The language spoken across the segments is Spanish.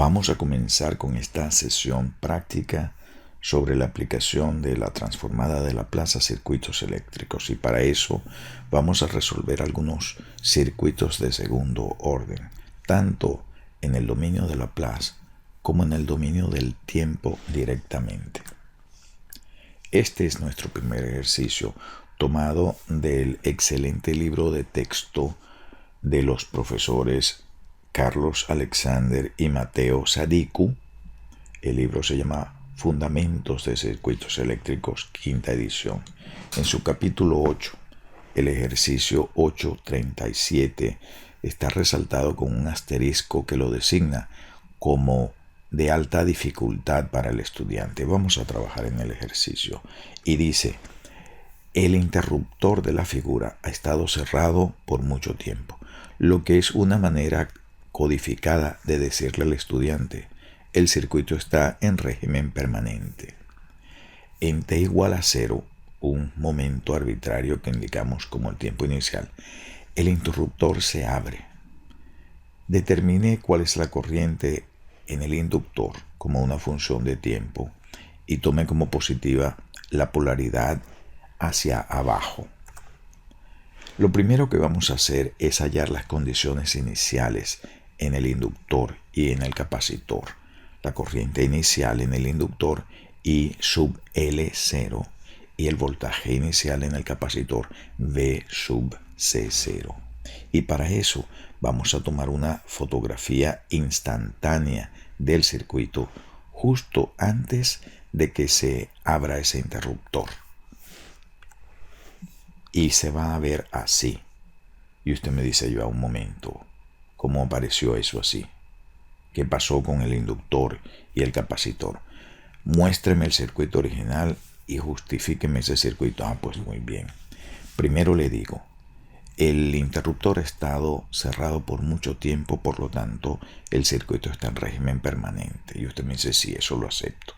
Vamos a comenzar con esta sesión práctica sobre la aplicación de la transformada de Laplace a circuitos eléctricos, y para eso vamos a resolver algunos circuitos de segundo orden, tanto en el dominio de Laplace como en el dominio del tiempo directamente. Este es nuestro primer ejercicio, tomado del excelente libro de texto de los profesores Carlos Alexander y Mateo Sadiku. El libro se llama Fundamentos de Circuitos Eléctricos, quinta edición. En su capítulo 8, el ejercicio 837 está resaltado con un asterisco que lo designa como de alta dificultad para el estudiante. Vamos a trabajar en el ejercicio. Y dice: el interruptor de la figura ha estado cerrado por mucho tiempo, lo que es una manera codificada de decirle al estudiante: el circuito está en régimen permanente. En t igual a 0, un momento arbitrario que indicamos como el tiempo inicial, el interruptor se abre. Determine cuál es la corriente en el inductor como una función de tiempo y tome como positiva la polaridad hacia abajo. Lo primero que vamos a hacer es hallar las condiciones iniciales en el inductor y en el capacitor. La corriente inicial en el inductor I sub L0 y el voltaje inicial en el capacitor V sub C0. Y para eso vamos a tomar una fotografía instantánea del circuito justo antes de que se abra ese interruptor. Y se va a ver así. Y usted me dice: yo, a un momento, ¿cómo apareció eso así? ¿Qué pasó con el inductor y el capacitor? Muéstreme el circuito original y justifíqueme ese circuito. Pues muy bien. Primero le digo, el interruptor ha estado cerrado por mucho tiempo, por lo tanto, el circuito está en régimen permanente. Y usted me dice: sí, eso lo acepto.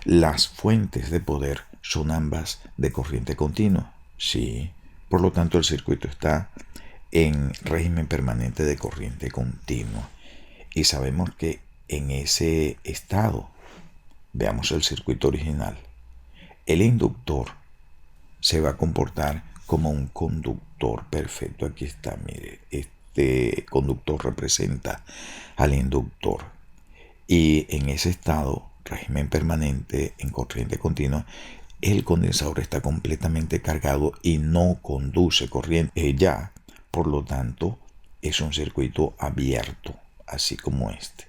Las fuentes de poder son ambas de corriente continua. Sí, por lo tanto, el circuito está en régimen permanente de corriente continua. Y sabemos que en ese estado, veamos el circuito original, el inductor se va a comportar como un conductor perfecto. Aquí está, mire, este conductor representa al inductor. Y en ese estado, régimen permanente en corriente continua, el condensador está completamente cargado y no conduce corriente ya. Por lo tanto, es un circuito abierto, así como este.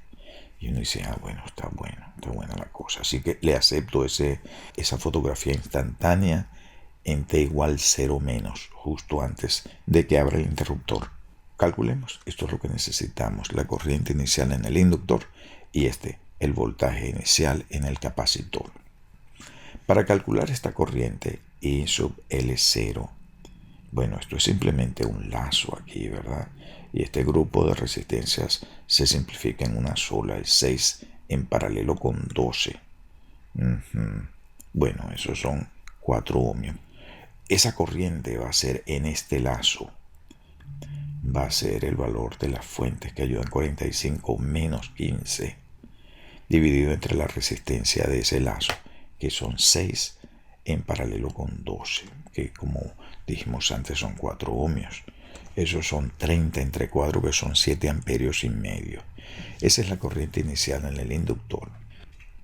Y uno dice: bueno, está buena la cosa. Así que le acepto esa fotografía instantánea en t igual 0 menos, justo antes de que abra el interruptor. Calculemos, esto es lo que necesitamos: la corriente inicial en el inductor y el voltaje inicial en el capacitor. Para calcular esta corriente I sub L0, bueno, esto es simplemente un lazo aquí, ¿verdad? Y este grupo de resistencias se simplifica en una sola, el 6 en paralelo con 12. Bueno, esos son 4 ohmios. Esa corriente va a ser en este lazo, va a ser el valor de las fuentes que ayudan 45 menos 15, dividido entre la resistencia de ese lazo, que son 6 en paralelo con 12, que como dijimos antes son 4 ohmios. Esos son 30 entre 4, que son 7 amperios y medio. Esa es la corriente inicial en el inductor.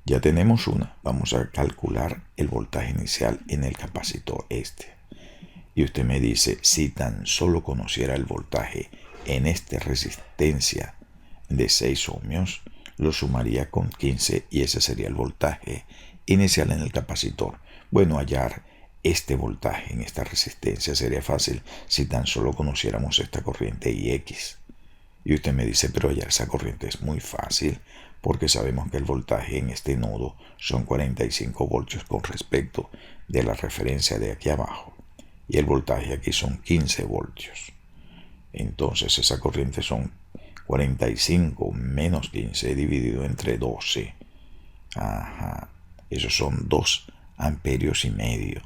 Ya tenemos una. Vamos a calcular el voltaje inicial en el capacitor Y usted me dice: si tan solo conociera el voltaje en esta resistencia de 6 ohmios, lo sumaría con 15 y ese sería el voltaje inicial en el capacitor. Bueno, hallar este voltaje en esta resistencia sería fácil si tan solo conociéramos esta corriente Ix. Y usted me dice: pero hallar esa corriente es muy fácil, porque sabemos que el voltaje en este nodo son 45 voltios con respecto de la referencia de aquí abajo. Y el voltaje aquí son 15 voltios. Entonces esa corriente son 45 menos 15 dividido entre 12. Esos son 2 amperios y medio.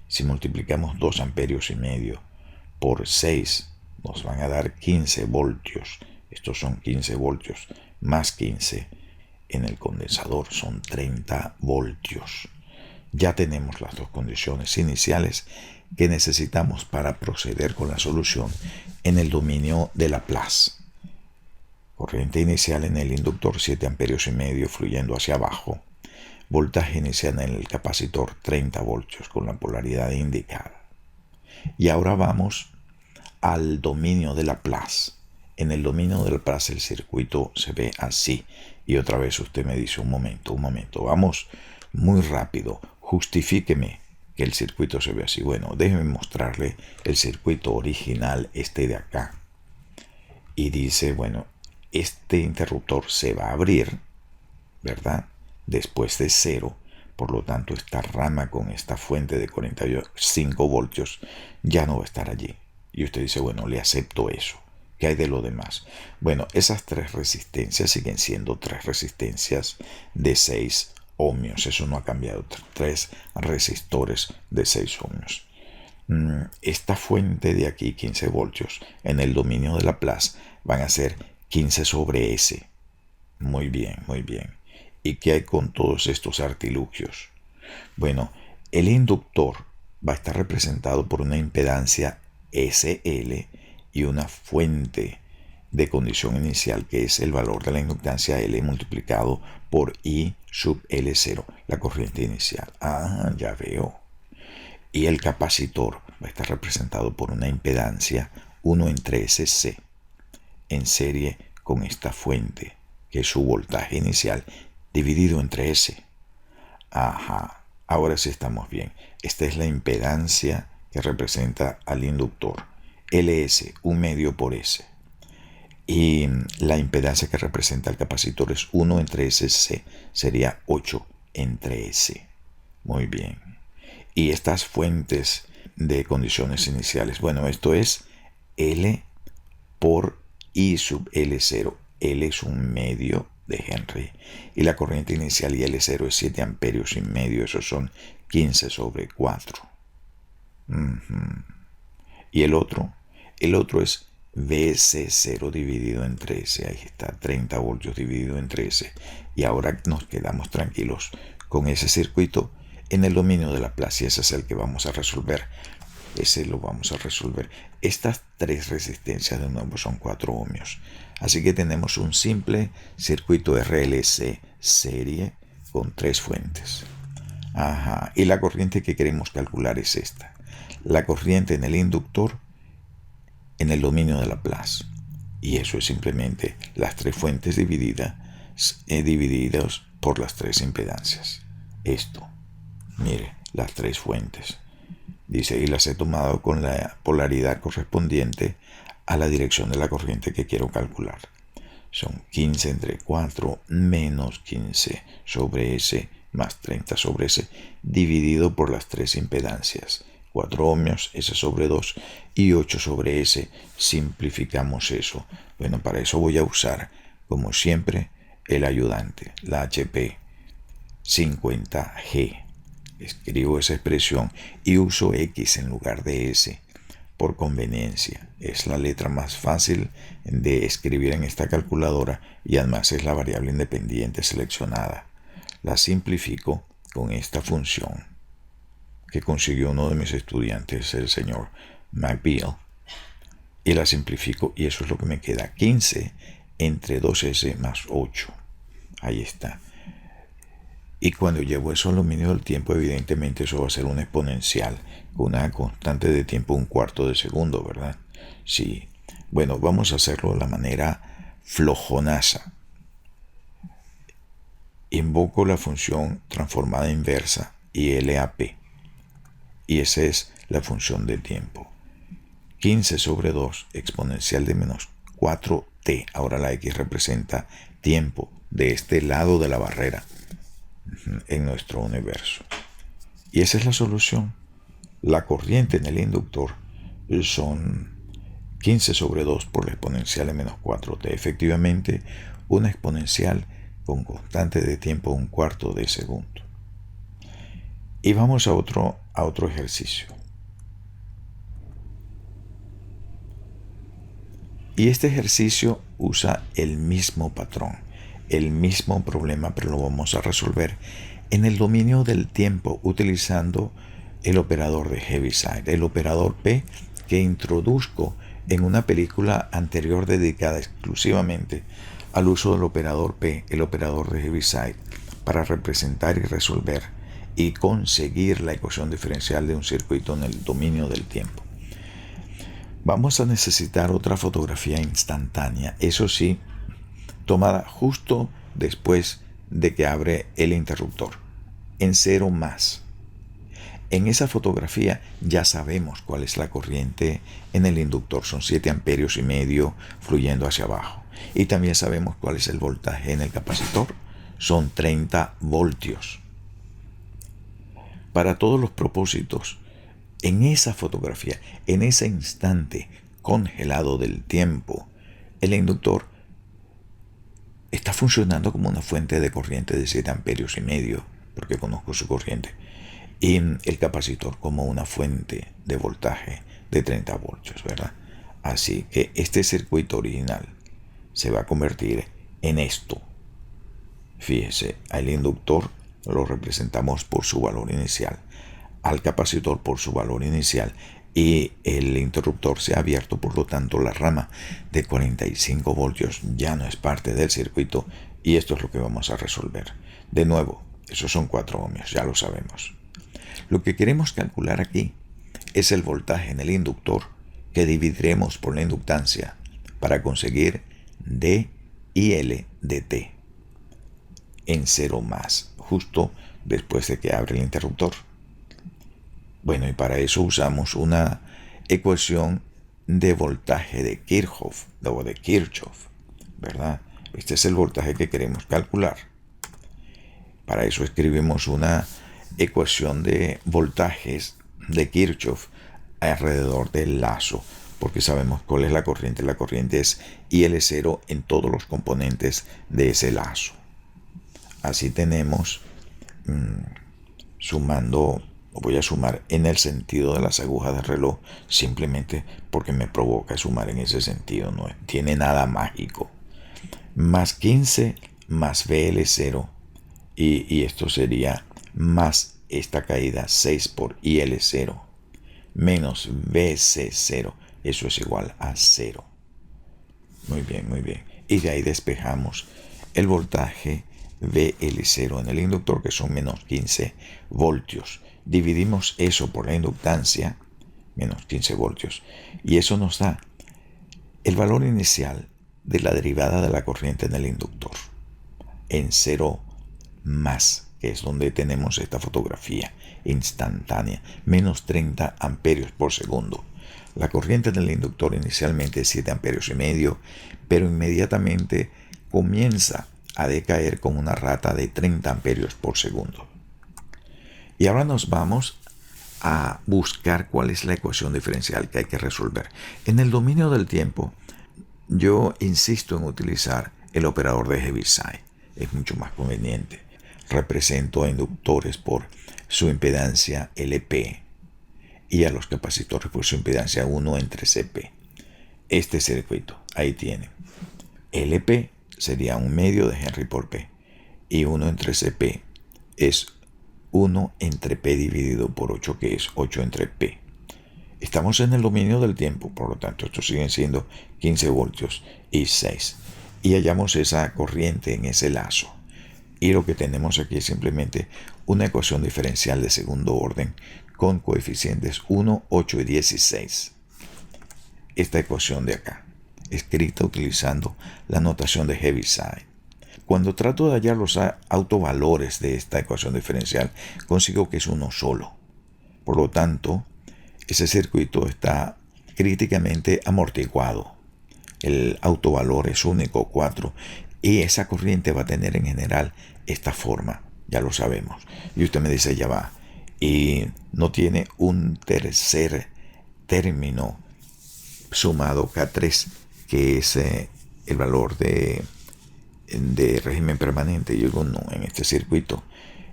Si multiplicamos 2 amperios y medio por 6, nos van a dar 15 voltios Estos son 15 voltios más 15 en el condensador, son 30 voltios. Ya tenemos las dos condiciones iniciales que necesitamos para proceder con la solución en el dominio de Laplace. Corriente inicial en el inductor 7 amperios y medio fluyendo hacia abajo. Voltaje inicial en el capacitor 30 voltios con la polaridad indicada. Y ahora vamos al dominio de Laplace. En el dominio de Laplace el circuito se ve así. Y otra vez usted me dice, un momento, vamos muy rápido, justifíqueme que el circuito se ve así. Bueno, déjeme mostrarle el circuito original, este de acá. Y dice, bueno, este interruptor se va a abrir, ¿verdad? Después de 0. Por lo tanto, esta rama con esta fuente de 45 voltios ya no va a estar allí. Y usted dice, bueno, le acepto eso. ¿Qué hay de lo demás? Bueno, esas tres resistencias siguen siendo tres resistencias de 6 ohmios. Eso no ha cambiado. Tres resistores de 6 ohmios. Esta fuente de aquí, 15 voltios, en el dominio de Laplace van a ser 15 sobre S. Muy bien, muy bien. ¿Y qué hay con todos estos artilugios? Bueno, el inductor va a estar representado por una impedancia SL y una fuente de condición inicial que es el valor de la inductancia L multiplicado por I sub L0, la corriente inicial. Ah, ya veo. Y el capacitor va a estar representado por una impedancia 1 entre SC en serie con esta fuente, que es su voltaje inicial dividido entre S. Ajá, ahora sí estamos bien. Esta es la impedancia que representa al inductor. LS, 1 medio por S. Y la impedancia que representa al capacitor es 1 entre SC, sería 8 entre S. Muy bien. Y estas fuentes de condiciones iniciales, bueno, esto es L por I sub L0. L es 1 medio de Henry. Y la corriente inicial y L0 es 7 amperios y medio. Esos son 15 sobre 4. Y el otro es VC0 dividido entre S. Ahí está, 30 voltios dividido entre S. Y ahora nos quedamos tranquilos con ese circuito en el dominio de Laplace. Ese es el que vamos a resolver. Ese lo vamos a resolver. Estas tres resistencias de nuevo son 4 ohmios. Así que tenemos un simple circuito RLC serie con 3 fuentes. Ajá. Y la corriente que queremos calcular es esta. La corriente en el inductor en el dominio de Laplace. Y eso es simplemente las 3 fuentes divididas por las 3 impedancias. Esto. Mire, las 3 fuentes. Dice, y las he tomado con la polaridad correspondiente a la dirección de la corriente que quiero calcular. Son 15 entre 4 menos 15 sobre S más 30 sobre S dividido por las 3 impedancias. 4 ohmios, S sobre 2 y 8 sobre S. Simplificamos eso. Bueno, para eso voy a usar, como siempre, el ayudante, la HP 50G. Escribo esa expresión y uso X en lugar de S por conveniencia. Es la letra más fácil de escribir en esta calculadora y además es la variable independiente seleccionada. La simplifico con esta función que consiguió uno de mis estudiantes, el señor McBeal, y la simplifico y eso es lo que me queda. 15 entre 2S más 8. Ahí está. Y cuando llevo eso al dominio del tiempo, evidentemente eso va a ser una exponencial con una constante de tiempo 1/4 de segundo, ¿verdad? Sí. Bueno, vamos a hacerlo de la manera flojonaza. Invoco la función transformada inversa ILAP. Y esa es la función de tiempo. 15 sobre 2 exponencial de menos 4t. Ahora la x representa tiempo de este lado de la barrera en nuestro universo. Y esa es la solución. La corriente en el inductor son 15 sobre 2 por la exponencial de menos 4t. Efectivamente, una exponencial con constante de tiempo 1/4 de segundo. Y vamos a otro ejercicio. Y este ejercicio usa el mismo patrón, el mismo problema, pero lo vamos a resolver en el dominio del tiempo utilizando el operador de Heaviside, el operador P que introduzco en una película anterior dedicada exclusivamente al uso del operador P, el operador de Heaviside, para representar y resolver y conseguir la ecuación diferencial de un circuito en el dominio del tiempo. Vamos a necesitar otra fotografía instantánea, eso sí, tomada justo después de que abre el interruptor, en 0 más. En esa fotografía ya sabemos cuál es la corriente en el inductor, son 7 amperios y medio fluyendo hacia abajo. Y también sabemos cuál es el voltaje en el capacitor, son 30 voltios. Para todos los propósitos, en esa fotografía, en ese instante congelado del tiempo, el inductor está funcionando como una fuente de corriente de 7 amperios y medio, porque conozco su corriente, y el capacitor como una fuente de voltaje de 30 voltios, ¿verdad? Así que este circuito original se va a convertir en esto. Fíjese, al inductor lo representamos por su valor inicial, al capacitor por su valor inicial, y el interruptor se ha abierto, por lo tanto la rama de 45 voltios ya no es parte del circuito, y esto es lo que vamos a resolver. De nuevo, esos son 4 ohmios, ya lo sabemos. Lo que queremos calcular aquí es el voltaje en el inductor que dividiremos por la inductancia para conseguir D y L de T en 0 más, justo después de que abre el interruptor. Bueno, y para eso usamos una ecuación de voltaje de Kirchhoff, o de Kirchhoff, ¿verdad? Este es el voltaje que queremos calcular. Para eso escribimos una ecuación de voltajes de Kirchhoff alrededor del lazo, porque sabemos cuál es la corriente. La corriente es IL0 en todos los componentes de ese lazo. Así tenemos, sumando, voy a sumar en el sentido de las agujas del reloj, simplemente porque me provoca sumar en ese sentido, no tiene nada mágico. Más 15 más BL0, y esto sería más esta caída 6 por IL0 menos BC0, eso es igual a 0. Muy bien, muy bien. Y de ahí despejamos el voltaje BL0 en el inductor, que son menos 15 voltios. Dividimos eso por la inductancia, menos 15 voltios, y eso nos da el valor inicial de la derivada de la corriente en el inductor en 0 más, que es donde tenemos esta fotografía instantánea, menos 30 amperios por segundo. La corriente del inductor inicialmente es 7 amperios y medio, pero inmediatamente comienza a decaer con una rata de 30 amperios por segundo. Y ahora nos vamos a buscar cuál es la ecuación diferencial que hay que resolver. En el dominio del tiempo, yo insisto en utilizar el operador de Heaviside. Es mucho más conveniente. Represento a inductores por su impedancia LP y a los capacitores por su impedancia 1 entre CP. Este circuito, ahí tiene. LP sería 1/2 de Henry por P, y 1 entre CP es 1 entre P dividido por 8, que es 8 entre P. Estamos en el dominio del tiempo, por lo tanto estos siguen siendo 15 voltios y 6. Y hallamos esa corriente en ese lazo. Y lo que tenemos aquí es simplemente una ecuación diferencial de segundo orden con coeficientes 1, 8 y 16. Esta ecuación de acá, escrita utilizando la notación de Heaviside. Cuando trato de hallar los autovalores de esta ecuación diferencial, consigo que es uno solo. Por lo tanto, ese circuito está críticamente amortiguado. El autovalor es único, 4, y esa corriente va a tener en general esta forma, ya lo sabemos. Y usted me dice, ya va, y no tiene un tercer término sumado K3, que es el valor de régimen permanente. Yo digo, no, en este circuito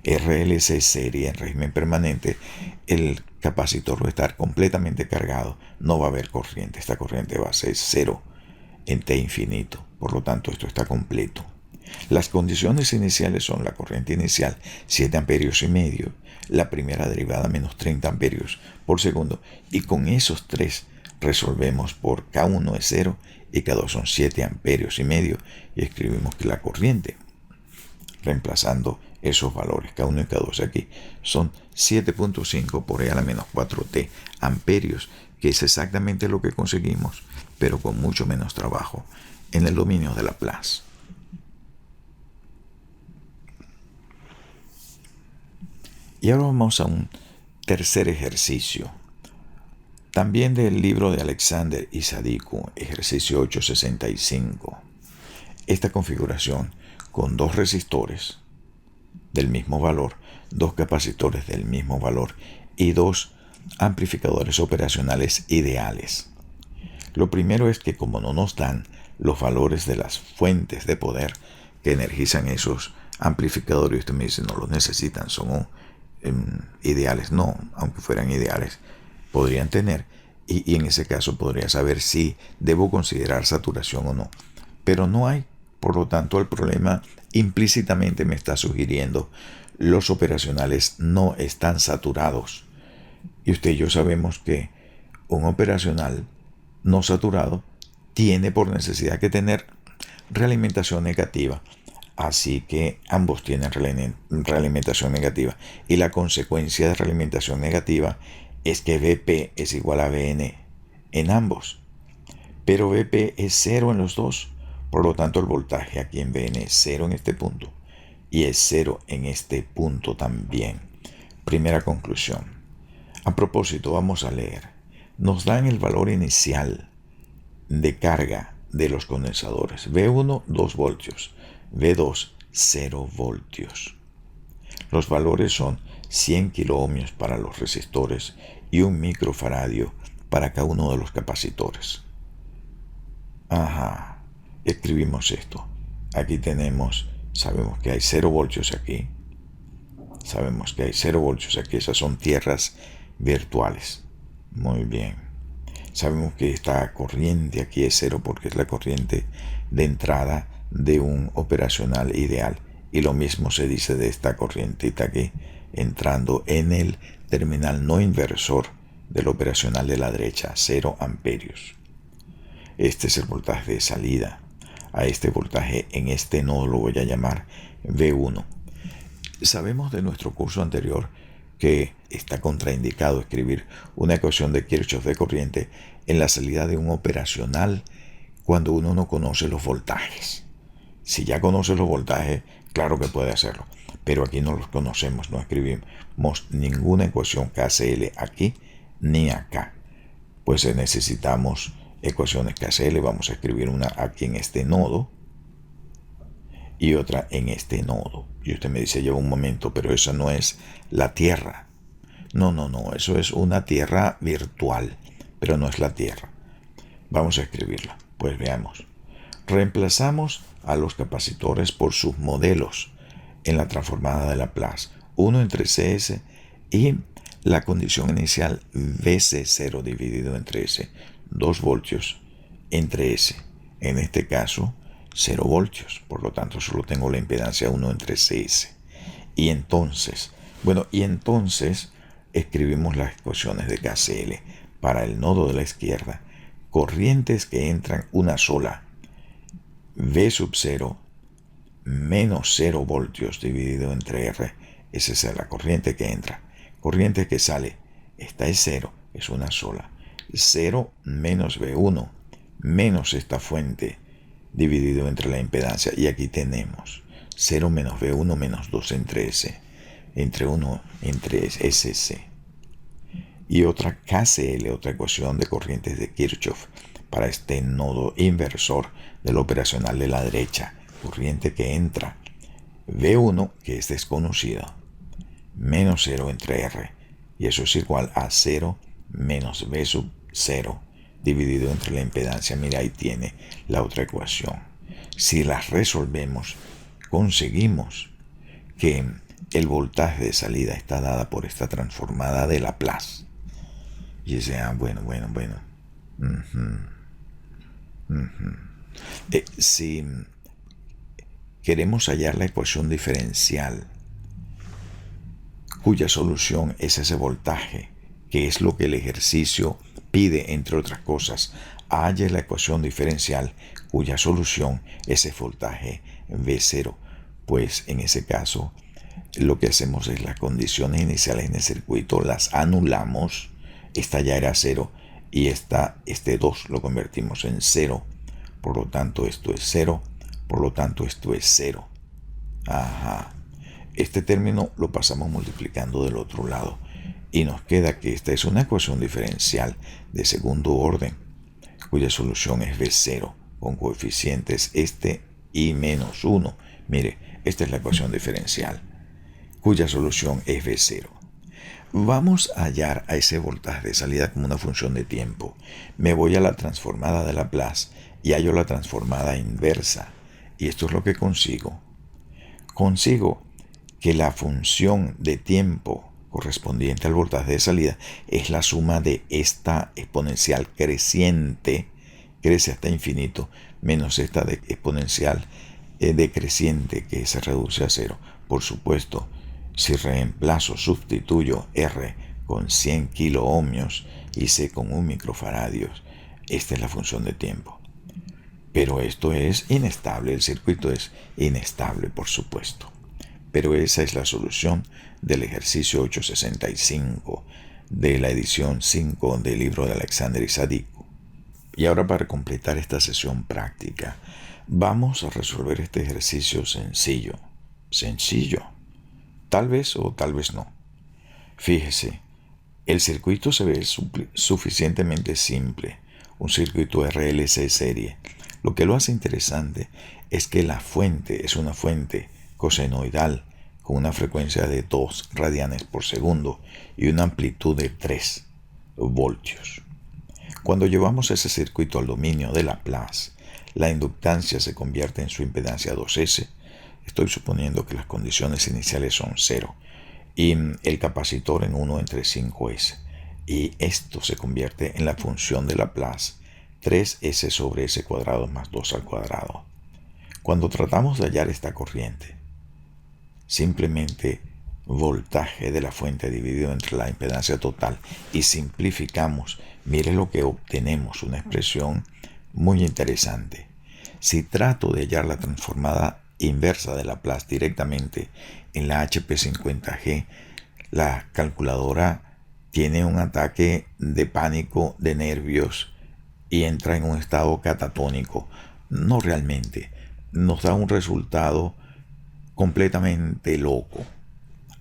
RLC serie en régimen permanente, el capacitor va a estar completamente cargado, no va a haber corriente, esta corriente va a ser 0 en T infinito. Por lo tanto, esto está completo. Las condiciones iniciales son la corriente inicial 7 amperios y medio, la primera derivada menos 30 amperios por segundo, y con esos tres resolvemos por K1 es 0 y K2 son 7 amperios y medio, y escribimos que la corriente, reemplazando esos valores K1 y K2 aquí, son 7.5 por E a la menos 4T amperios, que es exactamente lo que conseguimos, pero con mucho menos trabajo en el dominio de Laplace. Y ahora vamos a un tercer ejercicio, también del libro de Alexander y Sadiku, ejercicio 865. Esta configuración con dos resistores del mismo valor, dos capacitores del mismo valor y dos amplificadores operacionales ideales. Lo primero es que como no nos dan los valores de las fuentes de poder que energizan esos amplificadores, usted me dice no los necesitan, son ideales. No, aunque fueran ideales, podrían tener, y en ese caso podría saber si debo considerar saturación o no. Pero no hay, por lo tanto el problema implícitamente me está sugiriendo los operacionales no están saturados. Y usted y yo sabemos que un operacional no saturado tiene por necesidad que tener realimentación negativa. Así que ambos tienen realimentación negativa. Y la consecuencia de realimentación negativa es que Vp es igual a Vn en ambos. Pero Vp es 0 en los dos. Por lo tanto, el voltaje aquí en Vn es 0 en este punto. Y es 0 en este punto también. Primera conclusión. A propósito, vamos a leer. Nos dan el valor inicial de carga de los condensadores. V1, 2 voltios. V2, 0 voltios. Los valores son 100 kiloohmios para los resistores y 1 microfaradio para cada uno de los capacitores. Ajá, escribimos esto. Aquí tenemos, sabemos que hay 0 voltios aquí. Sabemos que hay 0 voltios aquí. Esas son tierras virtuales. Muy bien. Sabemos que esta corriente aquí es 0 porque es la corriente de entrada de un operacional ideal. Y lo mismo se dice de esta corrientita aquí, entrando en el terminal no inversor del operacional de la derecha, 0 amperios. Este es el voltaje de salida. A este voltaje en este nodo lo voy a llamar V1. Sabemos de nuestro curso anterior que está contraindicado escribir una ecuación de Kirchhoff de corriente en la salida de un operacional cuando uno no conoce los voltajes. Si ya conoce los voltajes, claro que puede hacerlo, pero aquí no los conocemos, no escribimos ninguna ecuación KCL aquí ni acá. Pues necesitamos ecuaciones KCL, vamos a escribir una aquí en este nodo y otra en este nodo. Y usted me dice, lleva un momento, pero esa no es la Tierra. No, eso es una Tierra virtual, pero no es la Tierra. Vamos a escribirla, pues veamos. Reemplazamos a los capacitores por sus modelos en la transformada de Laplace. 1 entre Cs y la condición inicial Vc0 dividido entre S. 2 voltios entre S. En este caso, 0 voltios. Por lo tanto, solo tengo la impedancia 1 entre Cs. Y entonces escribimos las ecuaciones de KCL para el nodo de la izquierda. Corrientes que entran una sola. V sub 0 menos 0 voltios dividido entre R. Esa es la corriente que entra. Corriente que sale. Esta es 0, es una sola. 0 menos V1 menos esta fuente dividido entre la impedancia. Y aquí tenemos 0 menos V1 menos 2 entre S. Entre 1 entre SC. Y otra KCL, otra ecuación de corrientes de Kirchhoff para este nodo inversor del operacional de la derecha. Corriente que entra. V1, que es desconocida, menos 0 entre R. Y eso es igual a 0 menos V sub 0 dividido entre la impedancia. Mira, ahí tiene la otra ecuación. Si las resolvemos, conseguimos que el voltaje de salida está dada por esta transformada de Laplace. Y ese, bueno. Si queremos hallar la ecuación diferencial cuya solución es ese voltaje, que es lo que el ejercicio pide, entre otras cosas, halle la ecuación diferencial cuya solución es el voltaje V0. Pues en ese caso, lo que hacemos es las condiciones iniciales en el circuito las anulamos. Esta ya era 0 y este 2 lo convertimos en 0. Por lo tanto, esto es 0. Por lo tanto, esto es 0. Ajá. Este término lo pasamos multiplicando del otro lado y nos queda que esta es una ecuación diferencial de segundo orden cuya solución es V0 con coeficientes este y menos 1. Mire, esta es la ecuación diferencial cuya solución es V0. Vamos a hallar a ese voltaje de salida como una función de tiempo. Me voy a la transformada de Laplace y hallo la transformada inversa. Y esto es lo que consigo. Consigo que la función de tiempo correspondiente al voltaje de salida es la suma de esta exponencial creciente, crece hasta infinito, menos esta de exponencial decreciente que se reduce a 0. Por supuesto, si reemplazo, sustituyo R con 100 kiloohmios y C con 1 microfaradios, esta es la función de tiempo. Pero esto es inestable, el circuito es inestable, por supuesto. Pero esa es la solución del ejercicio 865 de la edición 5 del libro de Alexander Isadiku. Y ahora, para completar esta sesión práctica, vamos a resolver este ejercicio sencillo. Sencillo. Tal vez o tal vez no. Fíjese, el circuito se ve suficientemente simple. Un circuito RLC serie. Lo que lo hace interesante es que la fuente es una fuente cosenoidal con una frecuencia de 2 radianes por segundo y una amplitud de 3 voltios. Cuando llevamos ese circuito al dominio de Laplace, la inductancia se convierte en su impedancia 2S. Estoy suponiendo que las condiciones iniciales son 0 y el capacitor en 1 entre 5S. Y esto se convierte en la función de Laplace 3S sobre S cuadrado más 2 al cuadrado. Cuando tratamos de hallar esta corriente, simplemente voltaje de la fuente dividido entre la impedancia total y simplificamos, mire lo que obtenemos, una expresión muy interesante. Si trato de hallar la transformada inversa de Laplace directamente en la HP50G, la calculadora tiene un ataque de pánico, de nervios y entra en un estado catatónico. No realmente, nos da un resultado completamente loco.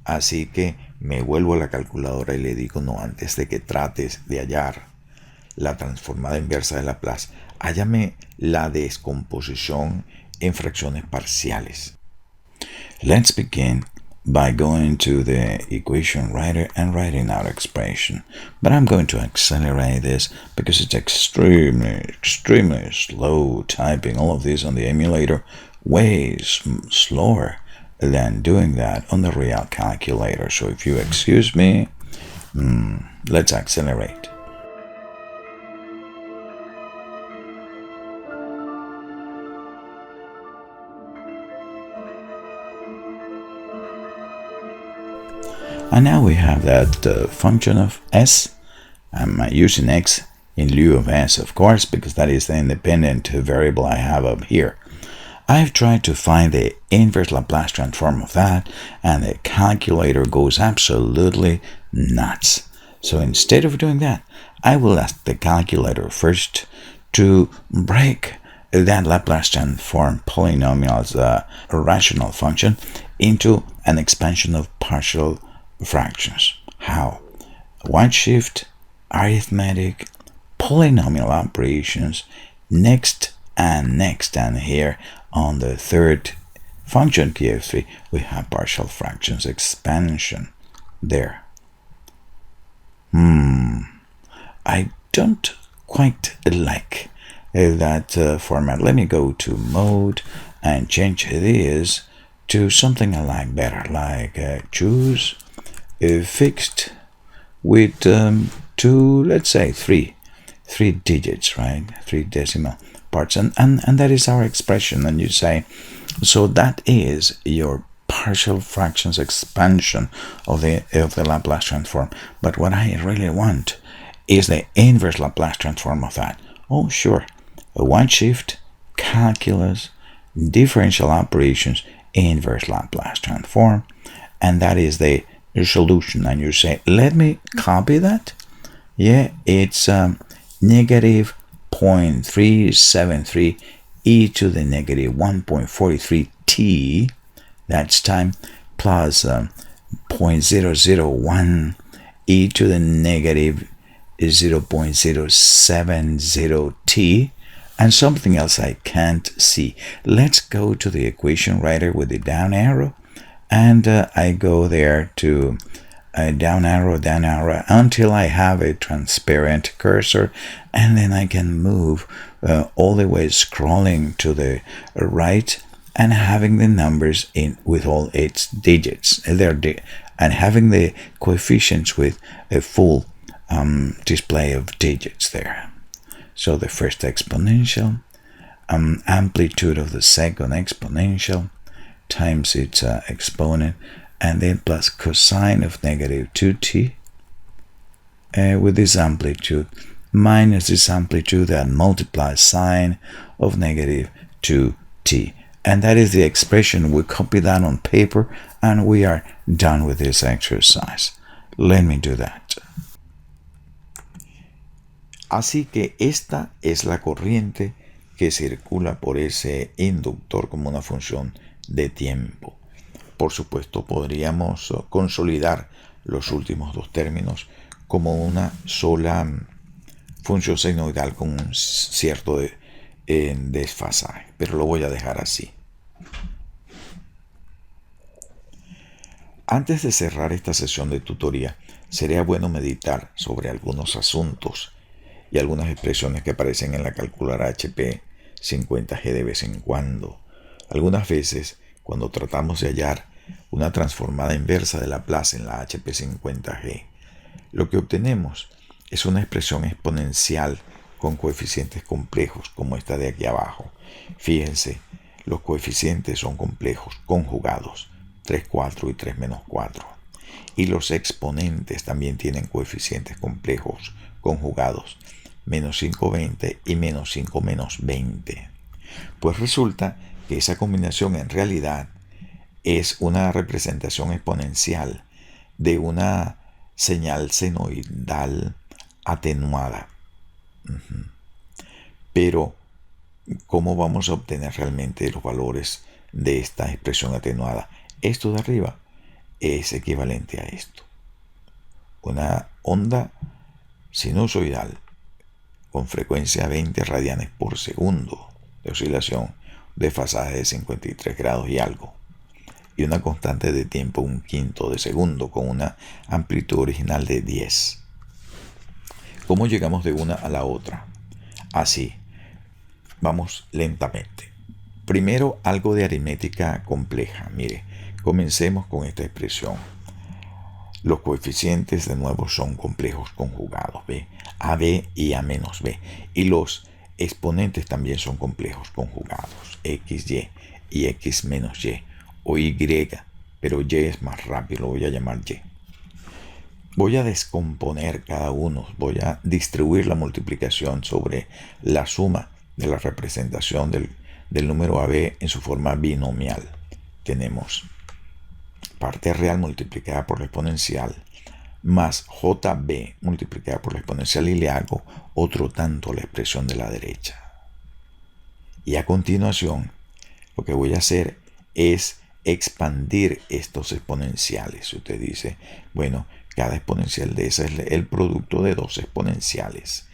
Así que me vuelvo a la calculadora y le digo, no, antes de que trates de hallar la transformada inversa de Laplace, hállame la descomposición en fracciones parciales. Let's begin by going to the equation writer and writing our expression. But I'm going to accelerate this because it's extremely slow typing all of this on the emulator, way slower than doing that on the real calculator. So if you excuse me, let's accelerate. And now we have that function of s. I'm using x in lieu of s, of course, because that is the independent variable I have up here. I've tried to find the inverse Laplace transform of that, and the calculator goes absolutely nuts. So instead of doing that, I will ask the calculator first to break that Laplace transform polynomial's rational function into an expansion of partial fractions. How? White shift, arithmetic, polynomial operations, next, and here on the third function key of 3 we have partial fractions expansion. There. I don't quite like that format. Let me go to mode and change this to something I like better, like choose fixed with two, let's say three digits, right? 3 decimal parts. And that is our expression. And you say, so that is your partial fractions expansion of the Laplace transform. But what I really want is the inverse Laplace transform of that. Oh, sure. One shift, calculus, differential operations, inverse Laplace transform. And that is the solution. And you say, let me copy that. Yeah, it's negative 0.373 e to the negative 1.43 t, that's time, plus 0.001 e to the negative 0.070 t, and something else I can't see. Let's go to the equation writer with the down arrow, and I go there to down arrow until I have a transparent cursor, and then I can move all the way scrolling to the right and having the numbers in with all its digits and having the coefficients with a full display of digits there. So the first exponential, amplitude of the second exponential times its exponent, and then plus cosine of negative 2t with this amplitude minus this amplitude that multiplies sine of negative 2t. And that is the expression. We copy that on paper and we are done with this exercise. Let me do that. Así que esta es la corriente que circula por ese inductor como una función de tiempo. Por supuesto, podríamos consolidar los últimos dos términos como una sola función senoidal con un cierto desfasaje, pero lo voy a dejar así. Antes de cerrar esta sesión de tutoría, sería bueno meditar sobre algunos asuntos y algunas expresiones que aparecen en la calculadora HP 50G de vez en cuando. Algunas veces, cuando tratamos de hallar una transformada inversa de Laplace en la HP 50G, lo que obtenemos es una expresión exponencial con coeficientes complejos como esta de aquí abajo. Fíjense, los coeficientes son complejos conjugados, 3, 4 y 3 menos 4. Y los exponentes también tienen coeficientes complejos conjugados, menos 5, 20 y menos 5 menos 20. Pues resulta que esa combinación en realidad es una representación exponencial de una señal senoidal atenuada. Pero, ¿cómo vamos a obtener realmente los valores de esta expresión atenuada? Esto de arriba es equivalente a esto. Una onda sinusoidal con frecuencia 20 radianes por segundo de oscilación, desfasaje de 53 grados y algo, y una constante de tiempo 1/5 de segundo con una amplitud original de 10. ¿Cómo llegamos de una a la otra? Así, vamos lentamente. Primero, algo de aritmética compleja. Mire, comencemos con esta expresión. Los coeficientes de nuevo son complejos conjugados, ¿ve? AB y A menos B. Y los exponentes también son complejos conjugados, XY y X menos Y, o Y, pero Y es más rápido, lo voy a llamar Y. Voy a descomponer cada uno, voy a distribuir la multiplicación sobre la suma de la representación del número AB en su forma binomial. Tenemos parte real multiplicada por la exponencial más JB multiplicada por la exponencial, y le hago otro tanto a la expresión de la derecha. Y a continuación lo que voy a hacer es expandir estos exponenciales. Usted dice, bueno, cada exponencial de esa es el producto de dos exponenciales.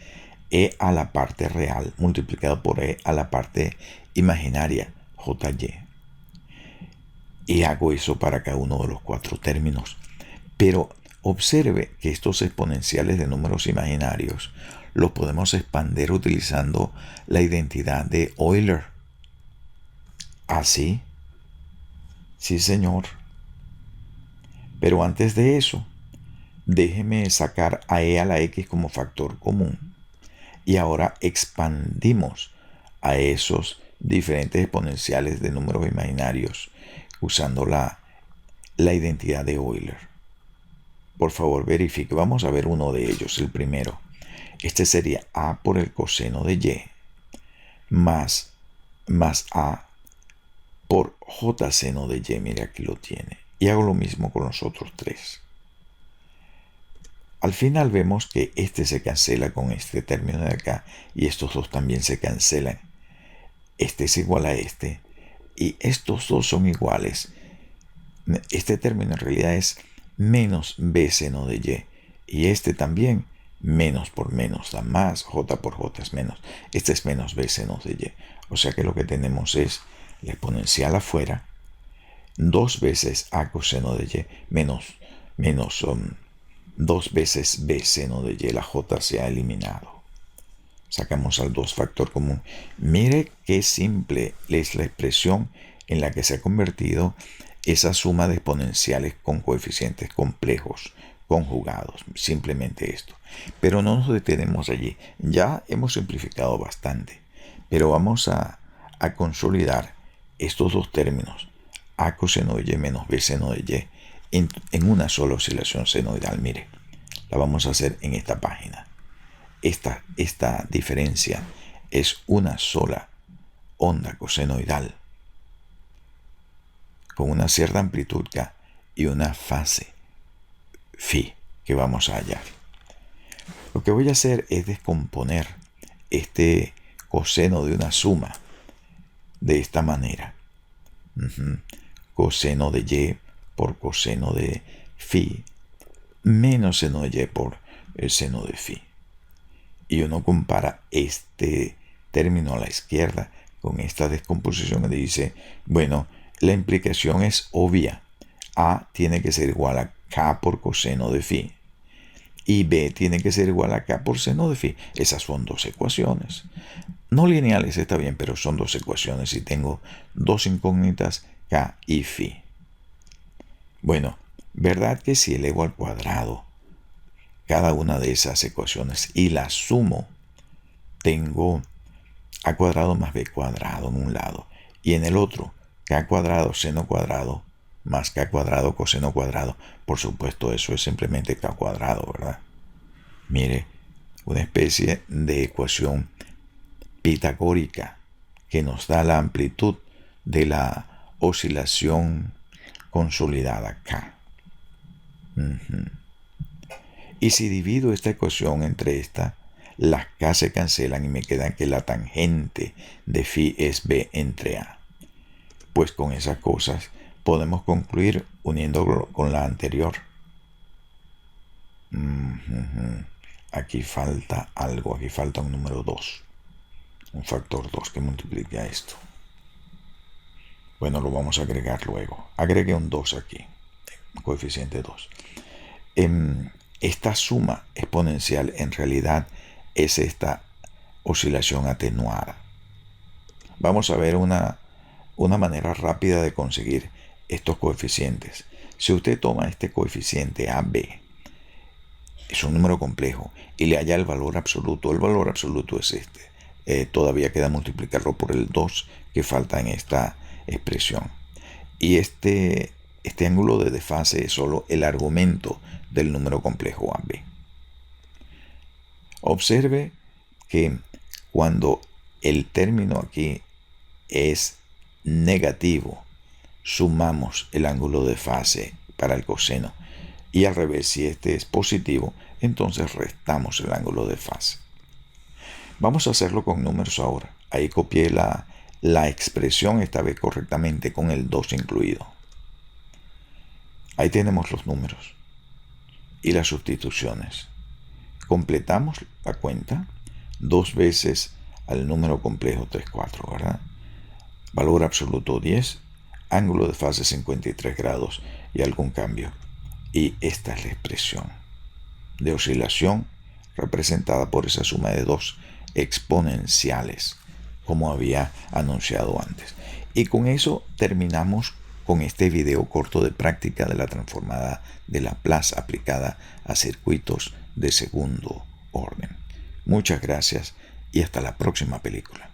E a la parte real multiplicado por E a la parte imaginaria, JY. Y hago eso para cada uno de los cuatro términos. Pero observe que estos exponenciales de números imaginarios los podemos expandir utilizando la identidad de Euler. ¿Así? Sí, señor. Pero antes de eso, déjeme sacar a e a la x como factor común. Y ahora expandimos a esos diferentes exponenciales de números imaginarios usando la identidad de Euler. Por favor, verifique. Vamos a ver uno de ellos, el primero. Este sería a por el coseno de y más a por j seno de y. Mira, aquí lo tiene. Y hago lo mismo con los otros tres. Al final vemos que este se cancela con este término de acá y estos dos también se cancelan. Este es igual a este y estos dos son iguales. Este término en realidad es menos b seno de y este también menos por menos da más, j por j es menos. Este es menos b seno de y. O sea que lo que tenemos es la exponencial afuera, 2 veces a coseno de y menos 2 veces b seno de y. La j se ha eliminado. Sacamos al 2 factor común. Mire qué simple es la expresión en la que se ha convertido esa suma de exponenciales con coeficientes complejos conjugados. Simplemente esto. Pero no nos detenemos allí. Ya hemos simplificado bastante. Pero vamos a consolidar estos dos términos, a coseno de y menos b seno de y, en una sola oscilación senoidal. Mire, la vamos a hacer en esta página. Esta diferencia es una sola onda cosenoidal con una cierta amplitud K y una fase phi que vamos a hallar. Lo que voy a hacer es descomponer este coseno de una suma de esta manera. Coseno de y por coseno de phi menos seno de y por el seno de phi. Y uno compara este término a la izquierda con esta descomposición y dice, bueno, la implicación es obvia. A tiene que ser igual a K por coseno de phi. Y B tiene que ser igual a K por seno de phi. Esas son dos ecuaciones. No lineales, está bien, pero son dos ecuaciones y tengo dos incógnitas, K y phi. Bueno, ¿verdad que si elevo al cuadrado cada una de esas ecuaciones y las sumo, tengo a cuadrado más b cuadrado en un lado y en el otro k cuadrado seno cuadrado más k cuadrado coseno cuadrado? Por supuesto, eso es simplemente k cuadrado, ¿verdad? Mire, una especie de ecuación pitagórica que nos da la amplitud de la oscilación consolidada K. Y si divido esta ecuación entre esta, las K se cancelan y me queda que la tangente de phi es B entre A. Pues con esas cosas podemos concluir uniéndolo con la anterior. Aquí falta algo, aquí falta un número 2. Un factor 2 que multiplique a esto. Bueno, lo vamos a agregar luego. Agregué un 2 aquí, coeficiente 2. Esta suma exponencial en realidad es esta oscilación atenuada. Vamos a ver una manera rápida de conseguir estos coeficientes. Si usted toma este coeficiente AB, es un número complejo, y le halla el valor absoluto es este. Todavía queda multiplicarlo por el 2 que falta en esta expresión. Y este ángulo de desfase es solo el argumento del número complejo AB. Observe que cuando el término aquí es negativo, sumamos el ángulo de fase para el coseno. Y al revés, si este es positivo, entonces restamos el ángulo de fase. Vamos a hacerlo con números ahora. Ahí copié la expresión esta vez correctamente con el 2 incluido. Ahí tenemos los números y las sustituciones. Completamos la cuenta 2 veces al número complejo 3, 4, ¿verdad? Valor absoluto 10, ángulo de fase 53 grados y algún cambio. Y esta es la expresión de oscilación representada por esa suma de dos exponenciales, como había anunciado antes. Y con eso terminamos con este video corto de práctica de la transformada de Laplace aplicada a circuitos de segundo orden. Muchas gracias y hasta la próxima película.